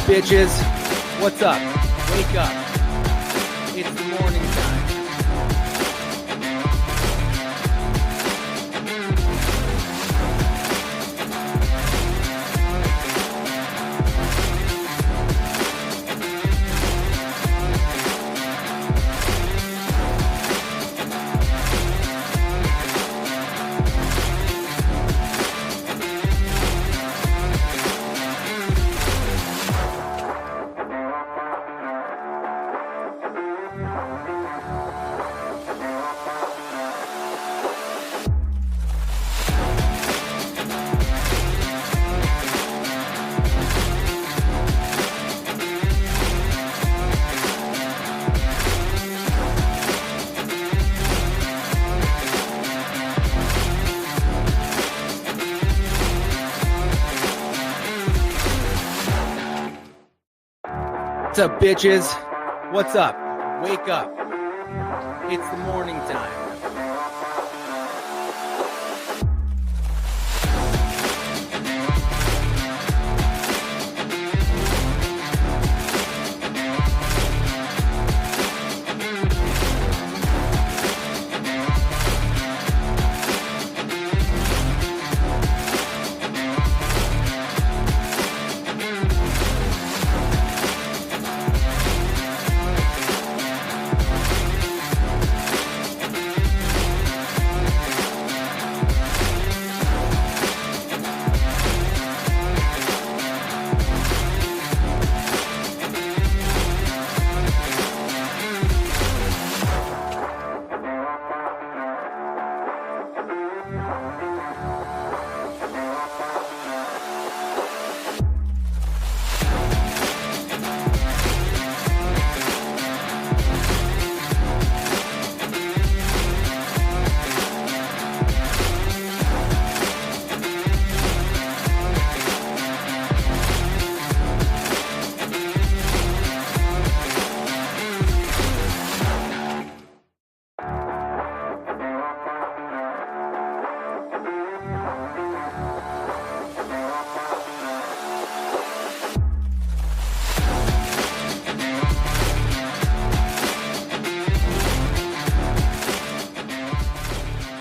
bitches? What's up? Wake up. It's the morning time. What's up, bitches? What's up? Wake up. It's the morning time.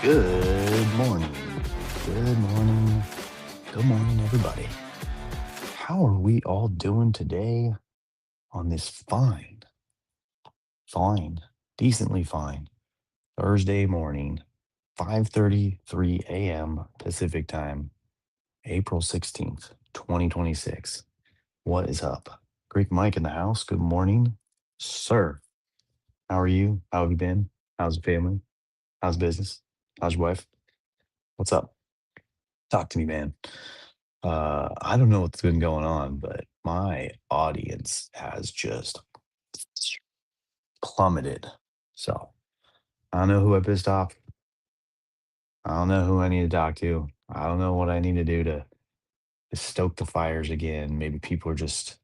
Good morning. Good morning. Good morning, everybody. How are we all doing today on this decently fine Thursday morning, 5:33 a.m. Pacific time, April 16th, 2026? What is up? Greek Mike in the house. Good morning, sir. How are you? How have you been? How's the family? How's business? How's your wife? What's up? Talk to me, man. I don't know what's been going on, but my audience has just plummeted. So I don't know who I pissed off. I don't know who I need to talk to. I don't know what I need to do to stoke the fires again. Maybe people are just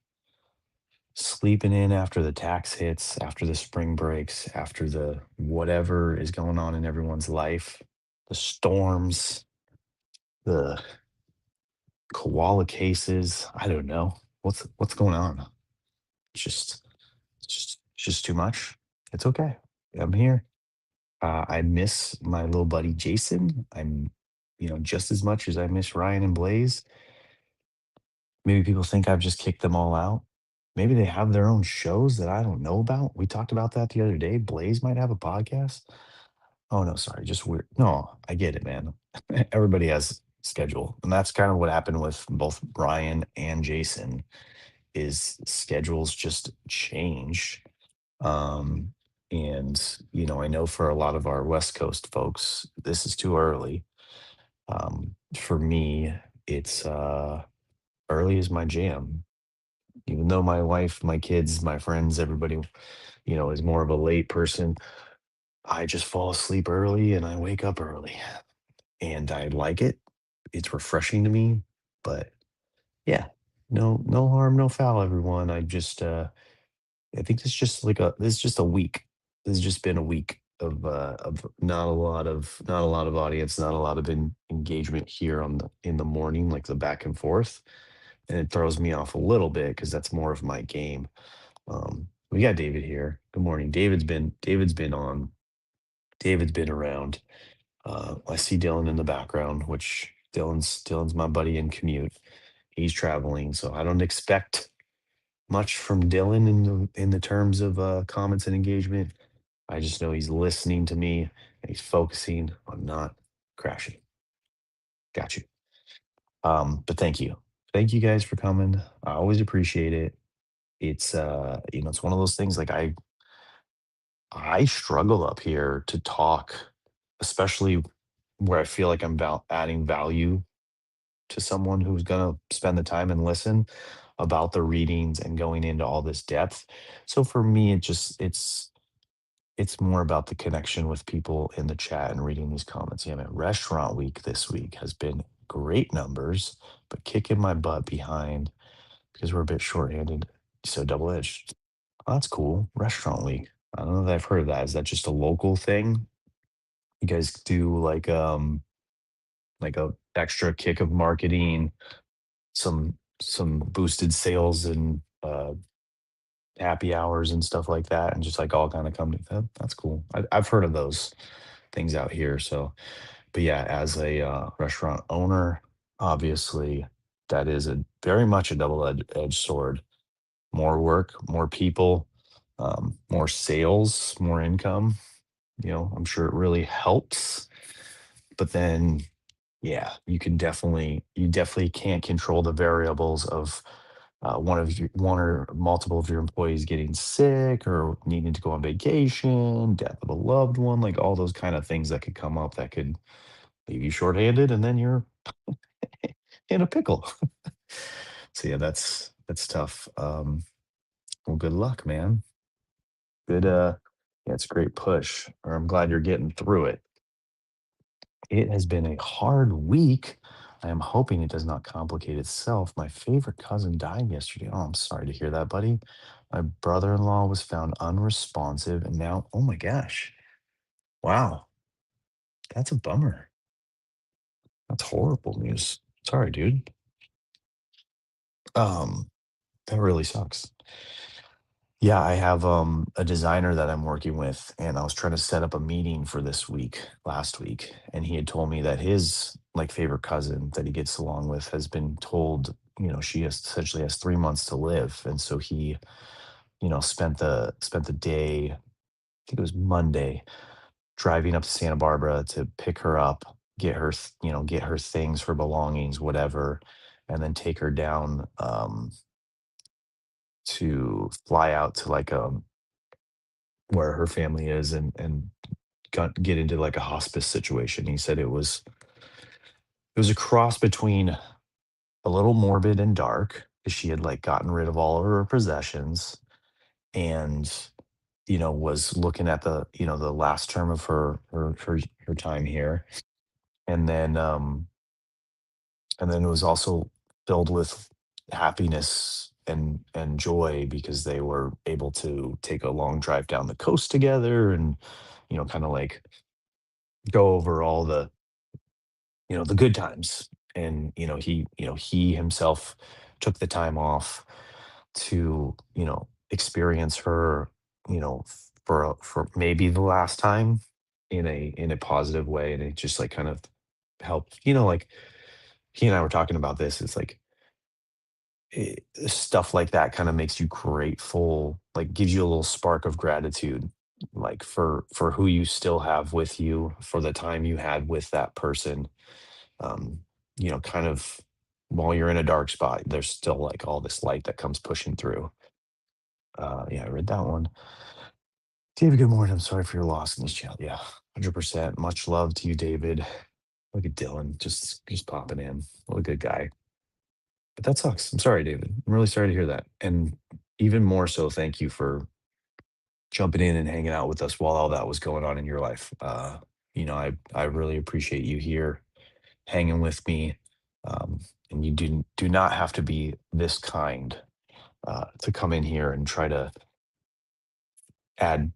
sleeping in after the tax hits, after the spring breaks, after the whatever is going on in everyone's life, the storms, the koala cases. I don't know. What's going on? It's just too much. It's okay. I'm here. I miss my little buddy Jason. Just as much as I miss Ryan and Blaze. Maybe people think I've just kicked them all out. Maybe they have their own shows that I don't know about. We talked about that the other day. Blaze might have a podcast. Oh no, sorry, just weird. No, I get it, man. Everybody has schedule, and that's kind of what happened with both Ryan and Jason. Is schedules just change. Um, and I know for a lot of our West Coast folks, this is too early. For me, it's early is my jam. Even though my wife, my kids, my friends, everybody, is more of a late person, I just fall asleep early and I wake up early. And I like it. It's refreshing to me. But yeah, no harm, no foul, everyone. I think this is just a week. This has just been a week of not a lot of audience, not a lot of engagement here in the morning, like the back and forth. and it throws me off a little bit because that's more of my game. We got David here. Good morning. David's been on. David's been around. I see Dylan in the background, which Dylan's my buddy in commute. He's traveling, so I don't expect much from Dylan in the terms of comments and engagement. I just know he's listening to me and he's focusing on not crashing. Got you. But thank you guys for coming. I always appreciate it. It's it's one of those things like I struggle up here to talk, especially where I feel like I'm adding value to someone who's gonna spend the time and listen about the readings and going into all this depth. So for me, it's more about the connection with people in the chat and reading these comments. Yeah, man, restaurant week this week has been great numbers, but kicking my butt behind because we're a bit shorthanded. So double edged. Oh, that's cool. Restaurant week. I don't know that I've heard of that. Is that just a local thing? You guys do like a extra kick of marketing, some boosted sales and happy hours and stuff like that, and just like all kind of come to that. That's cool. I've heard of those things out here. So, but yeah, as a restaurant owner, obviously that is a very much a double edged sword. More work, more people, more sales, more income. I'm sure it really helps. But then, yeah, you definitely can't control the variables of one or multiple of your employees getting sick or needing to go on vacation, death of a loved one, like all those kind of things that could come up that could leave you shorthanded, and then you're in a pickle. So yeah, that's tough. Well, good luck, man. Good. Yeah, it's a great push. Or I'm glad you're getting through it. It has been a hard week. I am hoping it does not complicate itself. My favorite cousin died yesterday. Oh, I'm sorry to hear that, buddy. My brother in law was found unresponsive, and now, oh my gosh. Wow. That's a bummer. That's horrible news. Sorry, dude. Um, that really sucks. Yeah, I have a designer that I'm working with, and I was trying to set up a meeting for this week, last week, and he had told me that his like favorite cousin that he gets along with has been told, she essentially has 3 months to live. And so he, spent the day, I think it was Monday, driving up to Santa Barbara to pick her up, get her things, her belongings, whatever, and then take her down to fly out to like where her family is and get into like a hospice situation. He said it was a cross between a little morbid and dark, 'cause she had like gotten rid of all of her possessions and was looking at the last term of her time here. And then it was also filled with happiness and joy because they were able to take a long drive down the coast together and kind of like go over all the good times. And he himself took the time off to experience her, for maybe the last time in a positive way. And it just like kind of helped, like he and I were talking about this. It's like stuff like that kind of makes you grateful, like gives you a little spark of gratitude, like for who you still have with you, for the time you had with that person. um kind of while you're in a dark spot, there's still like all this light that comes pushing through. Yeah, I read that one. David, good morning. I'm sorry for your loss in this child. Yeah, 100%. Much love to you, David. Look at Dylan, just popping in. What a good guy. But that sucks. I'm sorry, David. I'm really sorry to hear that. And even more so, thank you for jumping in and hanging out with us while all that was going on in your life. I really appreciate you here hanging with me. Um, and you do not have to be this kind to come in here and try to add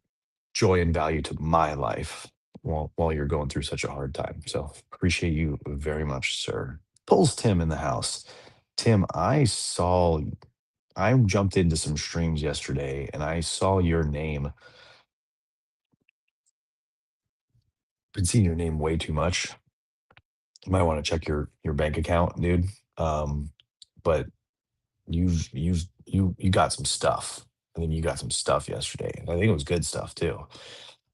joy and value to my life while you're going through such a hard time. So appreciate you very much, sir. Pulls Tim in the house. Tim, I jumped into some streams yesterday and I saw your name. Been seeing your name way too much. You might want to check your bank account, dude. Um, but you got some stuff. I think you got some stuff yesterday. And I think it was good stuff too.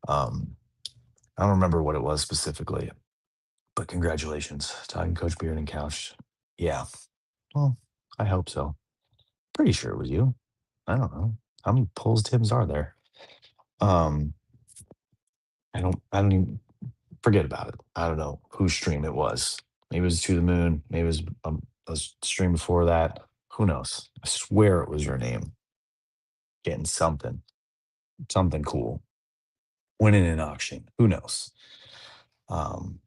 Um, I don't remember what it was specifically, but congratulations, talking Coach Beard and Couch. Yeah. Well, I hope so. Pretty sure it was you. I don't know. How many pulls Tim's are there? Um, I don't even forget about it. I don't know whose stream it was. Maybe it was To the Moon. Maybe it was a stream before that. Who knows? I swear it was your name. Getting something cool. Winning an auction. Who knows? Um,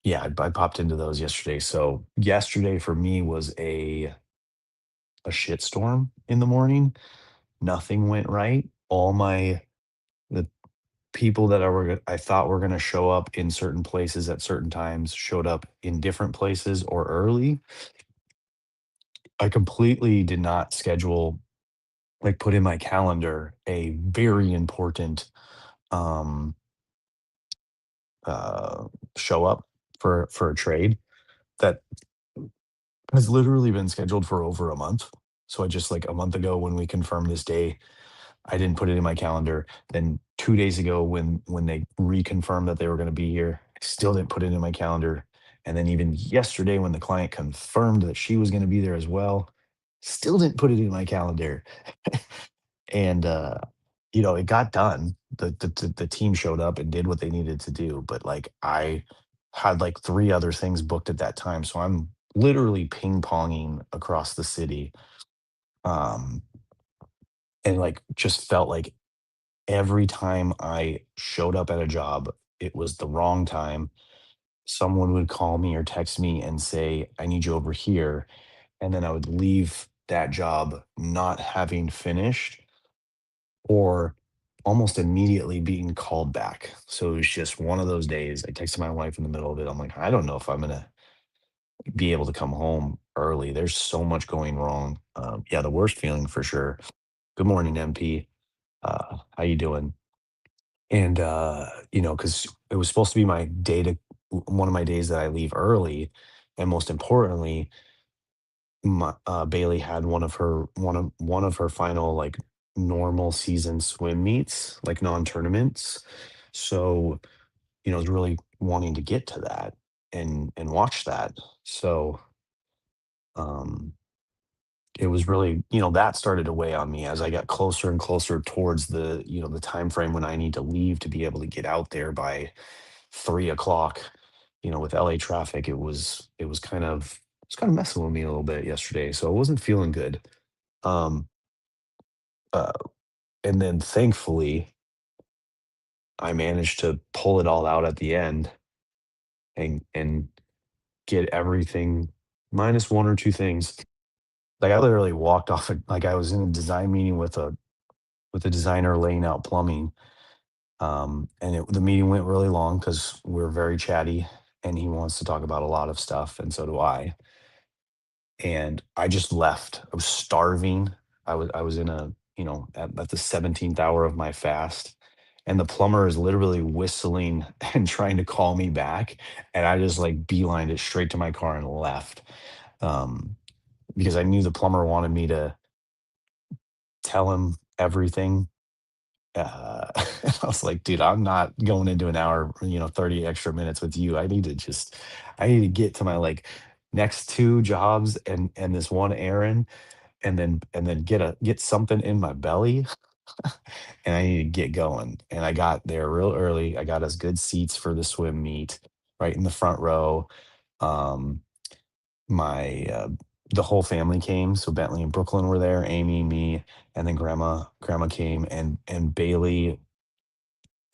yeah, I popped into those yesterday. So yesterday for me was a shitstorm in the morning. Nothing went right. All my the people that I thought were going to show up in certain places at certain times showed up in different places or early. I completely did not schedule, like, put in my calendar a very important um uh show up for a trade that has literally been scheduled for over a month. So I just, like, a month ago when we confirmed this day, I didn't put it in my calendar. Then 2 days ago when they reconfirmed that they were gonna be here, I still didn't put it in my calendar. And then even yesterday when the client confirmed that she was gonna be there as well, still didn't put it in my calendar. And, it got done. The team showed up and did what they needed to do, but, like, I had, like, 3 other things booked at that time, so I'm literally ping-ponging across the city, um, and, like, just felt like every time I showed up at a job, it was the wrong time. Someone would call me or text me and say, "I need you over here," and then I would leave that job not having finished or almost immediately being called back. So it was just one of those days. I texted my wife in the middle of it. I'm like, I don't know if I'm gonna be able to come home early. There's so much going wrong. Yeah, the worst feeling for sure. Good morning, MP. How you doing? And because it was supposed to be my day to one of my days that I leave early, and most importantly, Bailey had one of her final, like, normal season swim meets, like, non-tournaments. So, I was really wanting to get to that and watch that. So, um, it was really, that started to weigh on me as I got closer and closer towards the time frame when I need to leave to be able to get out there by 3 o'clock. With LA traffic, it was kind of messing with me a little bit yesterday, so I wasn't feeling good. Um, uh, and then thankfully, I managed to pull it all out at the end and get everything minus one or two things. Like, I literally walked off, like, I was in a design meeting with a designer laying out plumbing. And the meeting went really long because we're very chatty, and he wants to talk about a lot of stuff, and so do I. And I just left. I was starving. I was in at the 17th hour of my fast, and the plumber is literally whistling and trying to call me back, and I just, like, beelined it straight to my car and left, um, because I knew the plumber wanted me to tell him everything. I was like, "Dude, I'm not going into an hour, 30 extra minutes with you. I need to get to my, like, next 2 jobs and this one errand, and then get something in my belly, and I need to get going." And I got there real early. I got us good seats for the swim meet, right in the front row. Um, my the whole family came, so Bentley and Brooklyn were there, Amy, me, and then grandma came, and Bailey,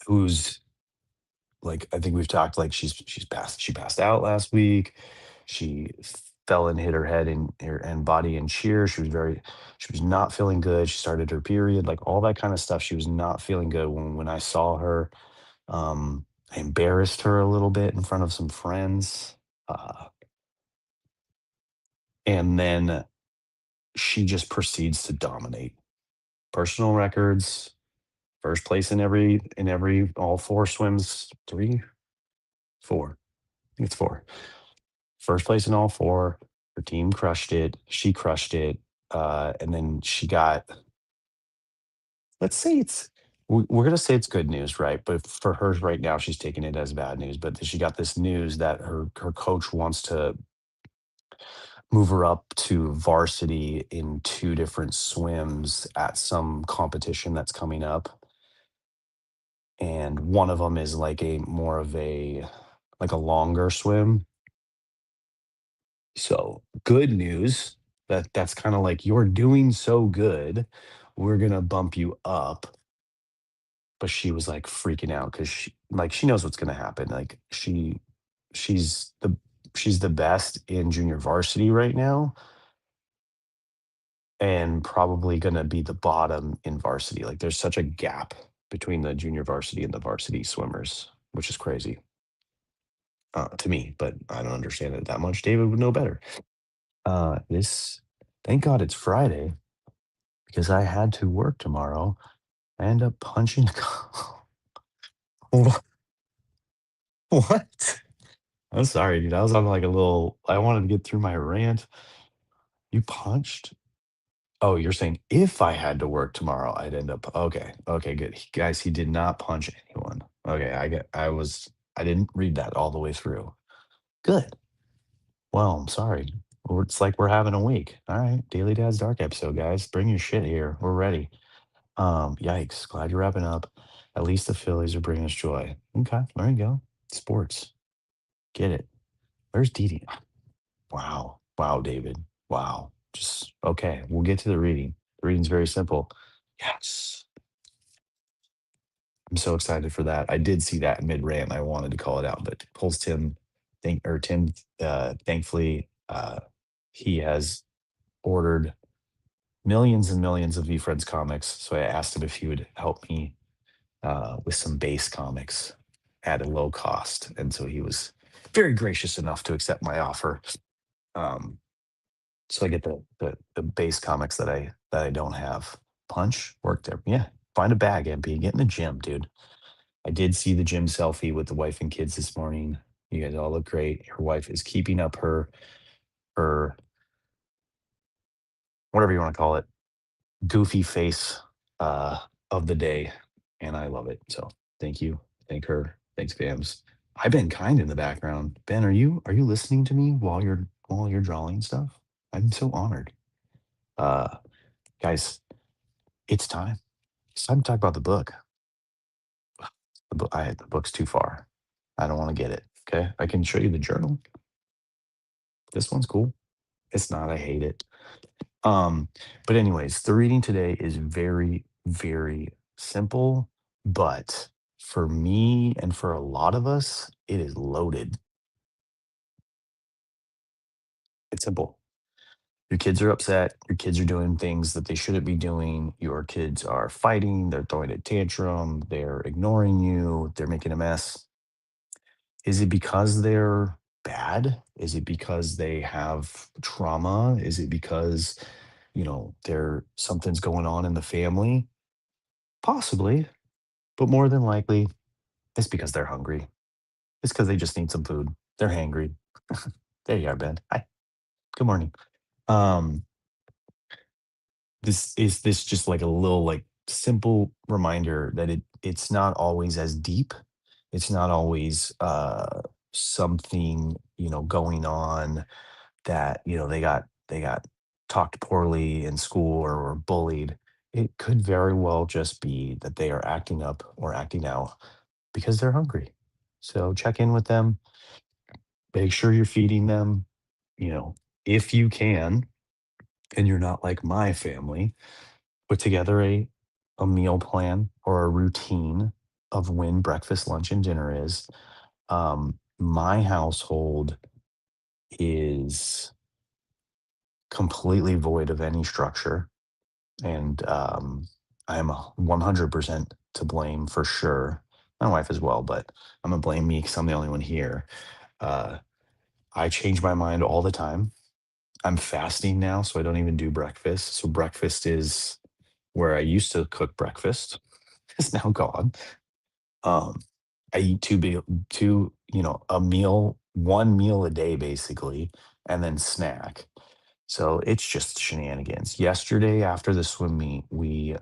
who's, like, I think we've talked, like, she passed out last week. She fell and hit her head and body in cheer. She was not feeling good. She started her period, like, all that kind of stuff. She was not feeling good when I saw her. I embarrassed her a little bit in front of some friends. Uh, And then she just proceeds to dominate. Personal records, first place in every all four swims, three, four. I think it's four. First place in all four. Her team crushed it. She crushed it. And then she got, let's say we're gonna say it's good news, right? But for her right now, she's taking it as bad news. But she got this news that her coach wants to move her up to varsity in two different swims at some competition that's coming up. And one of them is like a more of a longer swim. So good news that's kind of like you're doing so good. We're gonna bump you up. But she was like freaking out because she knows what's gonna happen. Like she's the she's the best in junior varsity right now and probably gonna be the bottom in varsity. Like there's such a gap between the junior varsity and the varsity swimmers, which is crazy to me, but I don't understand it that much. David would know better. This, thank God it's Friday because I had to work tomorrow. I end up punching. Wha- what? I'm sorry, dude. I was on like a little. I wanted to get through my rant. You punched? Oh, you're saying if I had to work tomorrow, I'd end up. Okay, okay, good. Guys, he did not punch anyone. Okay, I didn't read that all the way through. Good. Well, I'm sorry. It's like we're having a week. All right, Daily Dad's Dark episode, guys. Bring your shit here. We're ready. Yikes. Glad you're wrapping up. At least the Phillies are bringing us joy. Okay, there you go. Sports. Get it. Where's Didi? Wow. Wow, David. Wow. Just okay. We'll get to the reading. The reading's very simple. Yes. I'm so excited for that. I did see that mid rant. I wanted to call it out, but pulls Tim Tim thankfully he has ordered millions and millions of VFriends comics. So I asked him if he would help me with some base comics at a low cost. And so he was very gracious enough to accept my offer. Um, so I get the base comics that I don't have. Punch work there. Yeah, find a bag, MP. Get in the gym, dude. I did see the gym selfie with the wife and kids this morning. You guys all look great. Her wife is keeping up her whatever you want to call it, goofy face of the day, and I love it. So thank you, thank her, thanks, Bams. I've been kind in the background. Ben, are you listening to me while you're drawing stuff? I'm so honored. Uh, guys, it's time. It's time to talk about the book. The book's too far. I don't want to get it. Okay, I can show you the journal. This one's cool. It's not. I hate it. Um, but anyways, the reading today is very, very simple, but for me and for a lot of us, it is loaded. It's simple. Your kids are upset. Your kids are doing things that they shouldn't be doing. Your kids are fighting. They're throwing a tantrum. They're ignoring you. They're making a mess. Is it because they're bad? Is it because they have trauma? Is it because, something's going on in the family? Possibly, but more than likely, it's because they're hungry. It's because they just need some food. They're hangry. There you are, Ben. Hi. Good morning. Um, this just like a little like simple reminder that it's not always as deep. It's not always something, going on that, they got talked poorly in school or were bullied. It could very well just be that they are acting up or acting out because they're hungry. So check in with them, make sure you're feeding them, you know, if you can, and you're not like my family, put together a meal plan or a routine of when breakfast, lunch, and dinner is. My household is completely void of any structure, and I am 100% to blame for sure. My wife as well, but I'm gonna blame me because I'm the only one here. Uh, I change my mind all the time. I'm fasting now, so I don't even do breakfast. So breakfast is where I used to cook breakfast. It's now gone. Um, I eat 2, a meal, 1 meal a day basically, and then snack. So it's just shenanigans. Yesterday after the swim meet, we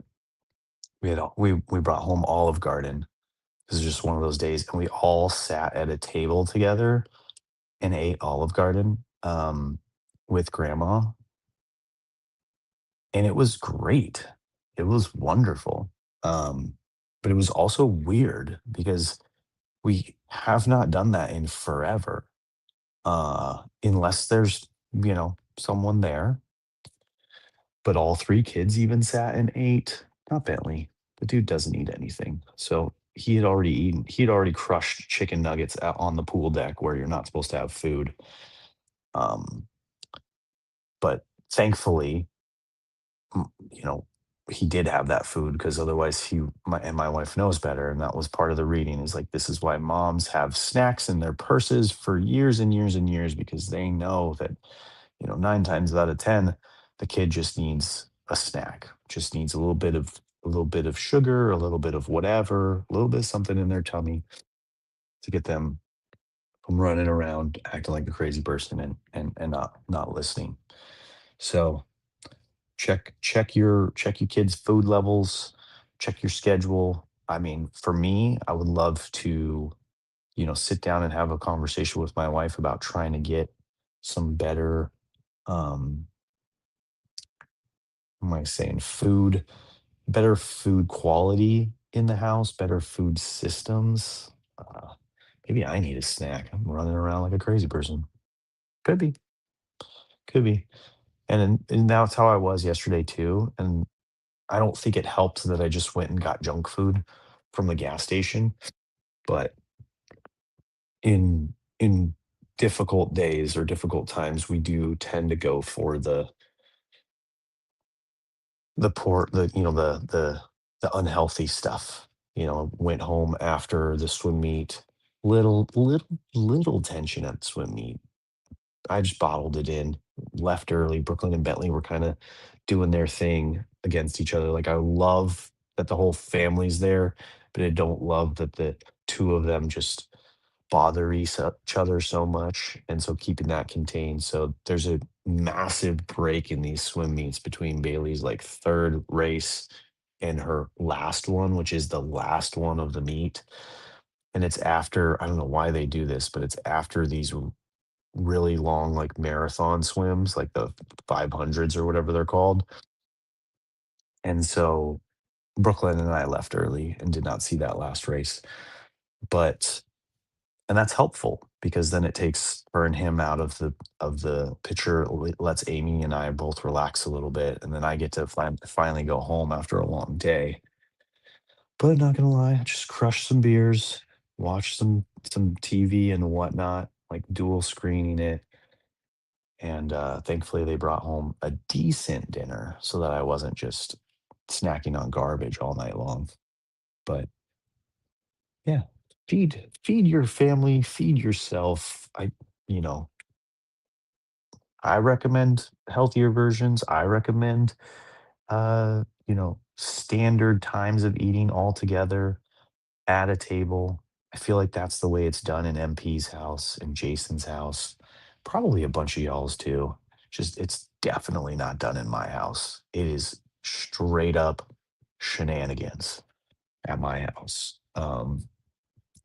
brought home Olive Garden. This is just one of those days, and we all sat at a table together and ate Olive Garden with grandma, and it was great. It was wonderful. Um, but it was also weird because we have not done that in forever, unless there's, someone there. But all 3 kids even sat and ate. Not Bentley. The dude doesn't eat anything. So he had already crushed chicken nuggets out on the pool deck where you're not supposed to have food. Um, but thankfully, m you know, he did have that food because otherwise my wife knows better, and that was part of the reading is like, this is why moms have snacks in their purses for years and years and years because they know that, 9 times out of 10, the kid just needs a snack, just needs a little bit of sugar, a little bit of whatever, a little bit of something in their tummy to get them from running around acting like a crazy person and not listening. So check your kids' food levels, check your schedule. I mean, for me, I would love to, sit down and have a conversation with my wife about trying to get some better, um, what am I saying, better food quality in the house, better food systems. Maybe I need a snack. I'm running around like a crazy person. Could be, could be. And that's how I was yesterday too. And I don't think it helped that I just went and got junk food from the gas station, but in difficult days or difficult times, we do tend to go for the unhealthy stuff. Went home after the swim meet, little tension at the swim meet. I just bottled it in, left early. Brooklyn and Bentley were kinda doing their thing against each other. Like, I love that the whole family's there, but I don't love that the 2 of them just bother each other so much, and so keeping that contained. So there's a massive break in these swim meets between Bailey's, like, 3rd race and her last one, which is the last one of the meet, and it's after I don't know why they do this, but it's after these really long, like, marathon swims, like the 500s or whatever they're called, and so Brooklyn and I left early and did not see that last race, but and that's helpful because then it takes her and him out of the picture, lets Amy and I both relax a little bit, and then I get to finally go home after a long day. But not gonna lie, I just crushed some beers, watched some TV and whatnot, like dual screening it, and, thankfully, they brought home a decent dinner so that I wasn't just snacking on garbage all night long. But, yeah, feed your family, feed yourself. You know, I recommend healthier versions. I recommend, standard times of eating all together at a table. I feel like that's the way it's done in MP's house and Jason's house, probably a bunch of y'all's too. Just it's definitely not done in my house. It is straight up shenanigans at my house.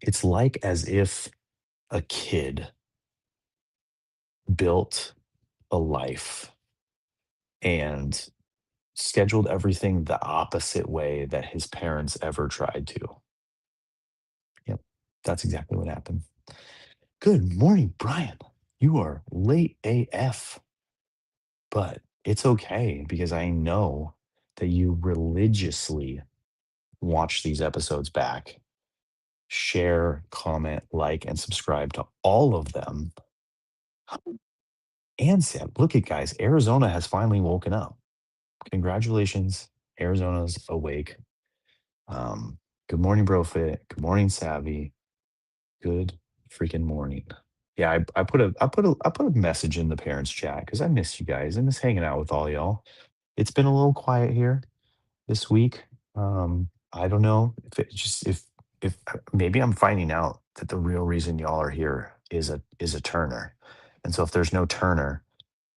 It's like as if a kid built a life and scheduled everything the opposite way that his parents ever tried to. Yep, that's exactly what happened. Good morning, Brian. You are late AF, but it's okay because I know that you religiously watch these episodes back, share, comment, like, and subscribe to all of them. And Sam, look at guys, Arizona has finally woken up. Congratulations, Arizona's awake. Good morning, Brofit. Good morning, Savvy. Good freaking morning. Yeah, I put a message in the parents chat because I miss you guys. I miss hanging out with all y'all. It's been a little quiet here this week. I don't know if maybe I'm finding out that the real reason y'all are here is a Turner. And so if there's no Turner,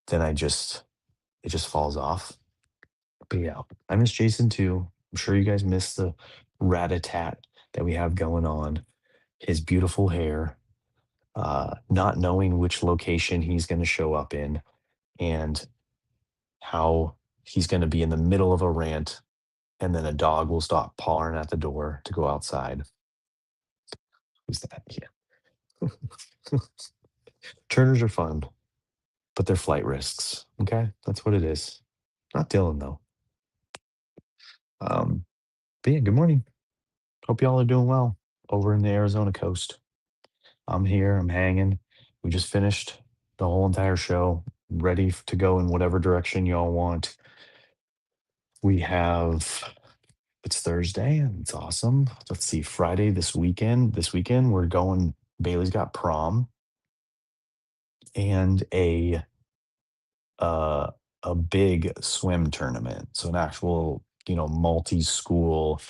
then it just falls off. But yeah, I miss Jason too. I'm sure you guys miss the rat-a-tat that we have going on. His beautiful hair, not knowing which location he's going to show up in, and how he's going to be in the middle of a rant, and then a dog will stop pawing at the door to go outside. Who's that? Yeah. Turners are fun, but they're flight risks. Okay, that's what it is. Not Dylan though. Um, but yeah, good morning. Hope y'all are doing well over in the Arizona coast. I'm here. I'm hanging. We just finished the whole entire show, ready to go in whatever direction y'all want. We have it's Thursday and it's awesome. Let's see, Friday this weekend. This weekend we're going. Bailey's got prom and uh, a big swim tournament. So an actual, multi-school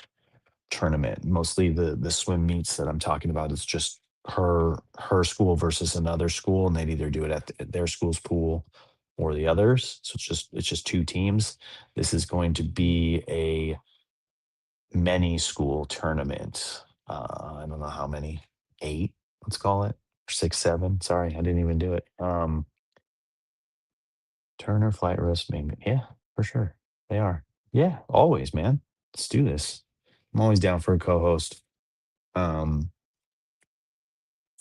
tournament. Mostly the swim meets that I'm talking about is just her school versus another school, and they'd either do it at their school's pool or the others. So it's just two teams. This is going to be a many school tournament. I don't know how many, eight, let's call it, or six, seven. Sorry, I didn't even do it. Turner flight risk maybe. Yeah, for sure. They are. Yeah, always, man. Let's do this. I'm always down for a co-host. Um,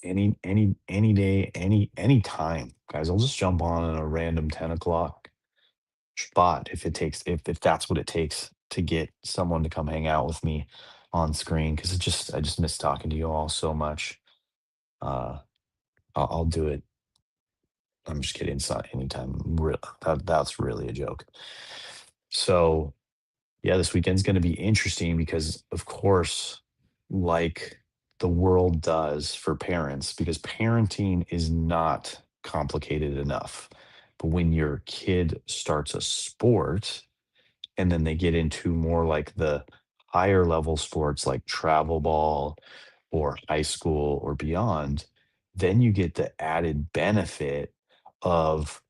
any day, any time, guys. I'll just jump on at a random 10 o'clock spot if that's what it takes to get someone to come hang out with me on screen because I just miss talking to you all so much. Uh, I'll do it. I'm just kidding. It's not anytime. That's really a joke. So yeah, this weekend's going to be interesting because, of course, like the world does for parents, because parenting is not complicated enough. But when your kid starts a sport and then they get into more like the higher level sports like travel ball or high school or beyond, then you get the added benefit of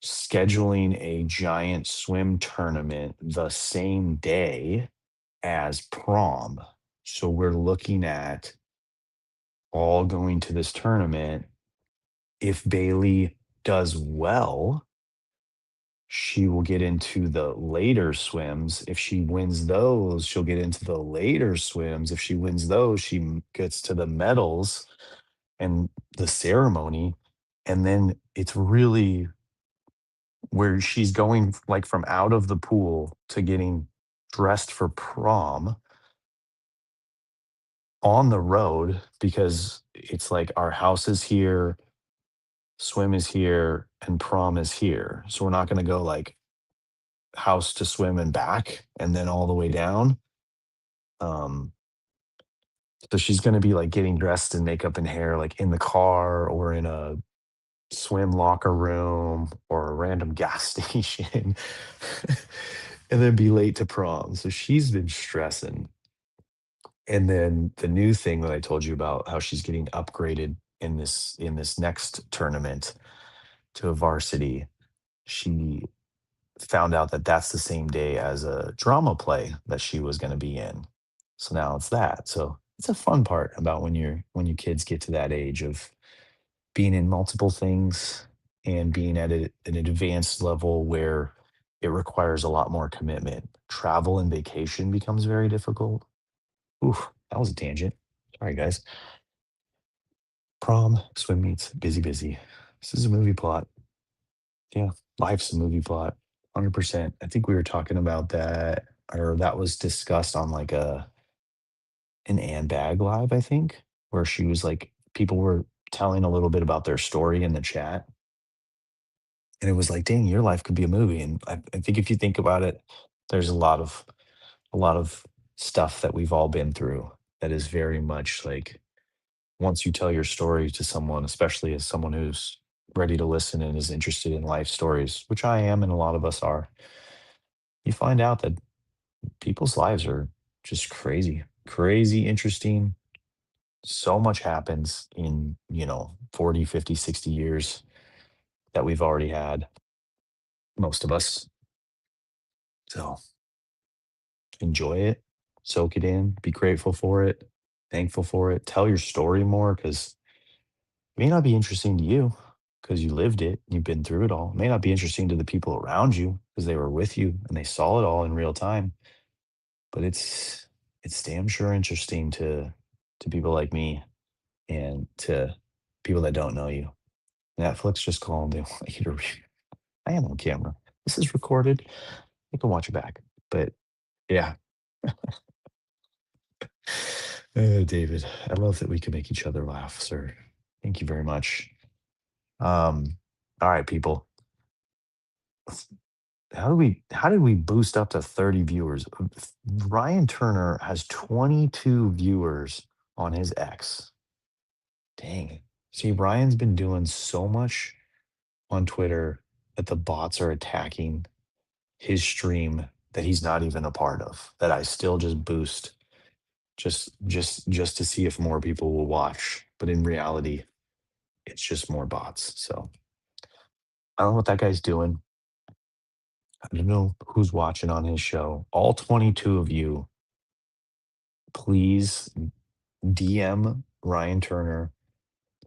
scheduling a giant swim tournament the same day as prom. So we're looking at all going to this tournament. If Bailey does well, she will get into the later swims. If she wins those, she'll get into the later swims. If she wins those, gets to the medals and the ceremony. And then it's really where she's going like from out of the pool to getting dressed for prom on the road because it's like our house is here, swim is here, and prom is here. So we're not going to go like house to swim and back and then all the way down. Um, so she's going to be like getting dressed in makeup and hair like in the car or in a swim locker room or a random gas station and then be late to prom. So she's been stressing. And then the new thing that I told you about how she's getting upgraded in this next tournament to a varsity. She found out that that's the same day as a drama play that she was going to be in. So now it's that. So it's a fun part about when your kids get to that age of being in multiple things and being at an advanced level where it requires a lot more commitment. Travel and vacation becomes very difficult. Oof, that was a tangent. Sorry, guys. Prom, swim meets, busy, busy. This is a movie plot. Yeah, life's a movie plot. 100%. I think we were talking about that, or that was discussed on like an Anne Bag live, I think, where she was like, people were telling a little bit about their story in the chat. And it was like, dang, your life could be a movie. And I think if you think about it, there's a lot of stuff that we've all been through that is very much like once you tell your story to someone, especially as someone who's ready to listen and is interested in life stories, which I am and a lot of us are, you find out that people's lives are just crazy, crazy interesting. So much happens in, 40, 50, 60 years that we've already had, most of us. So enjoy it, soak it in, be grateful for it, thankful for it, tell your story more because it may not be interesting to you because you lived it, you've been through it all. It may not be interesting to the people around you because they were with you and they saw it all in real time. But it's damn sure interesting to people like me and to people that don't know you. Netflix just called. They want you to read. I am on camera. This is recorded. You can watch it back. But yeah, David, I love that we can make each other laugh, sir. Thank you very much. Um, all right, people. How did we boost up to 30 viewers? Ryan Turner has 22 viewers on his X. Dang. See, Ryan's been doing so much on Twitter that the bots are attacking his stream that he's not even a part of, that I still just boost just to see if more people will watch. But in reality, it's just more bots. So I don't know what that guy's doing. I don't know who's watching on his show. All 22 of you, please DM Ryan Turner.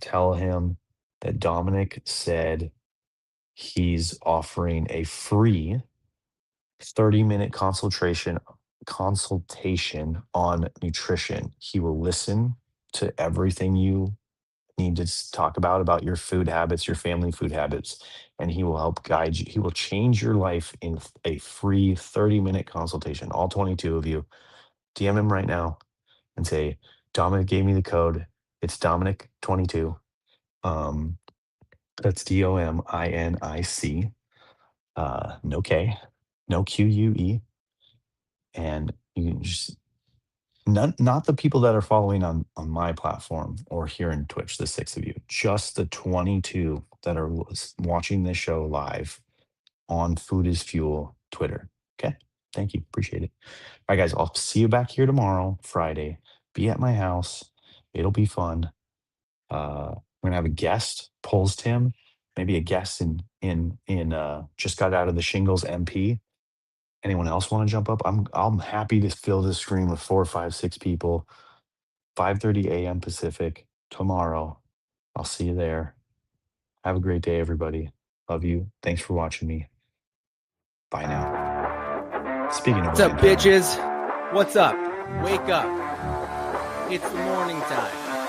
Tell him that Dominic said he's offering a free 30-minute consultation on nutrition. He will listen to everything you need to talk about your food habits, your family food habits, and he will help guide you. He will change your life in a free 30-minute consultation. All 22 of you, DM him right now and say, Dominic gave me the code. It's Dominic22. That's DOMINIC. No K, no QUE. And you can just not the people that are following on my platform or here in Twitch, the six of you, just the 22 that are watching this show live on Food is Fuel Twitter. Okay. Thank you. Appreciate it. All right, guys. I'll see you back here tomorrow, Friday. Be at my house. It'll be fun. We're gonna have a guest, Polls Tim, maybe a guest in just got out of the shingles MP. Anyone else want to jump up? I'm happy to fill this screen with 4, 5, 6 people. 5:30 a.m. Pacific tomorrow. I'll see you there. Have a great day, everybody. Love you. Thanks for watching me. Bye now. Speaking of What's up, Ryan Turner, bitches? What's up? Wake up. It's the morning time.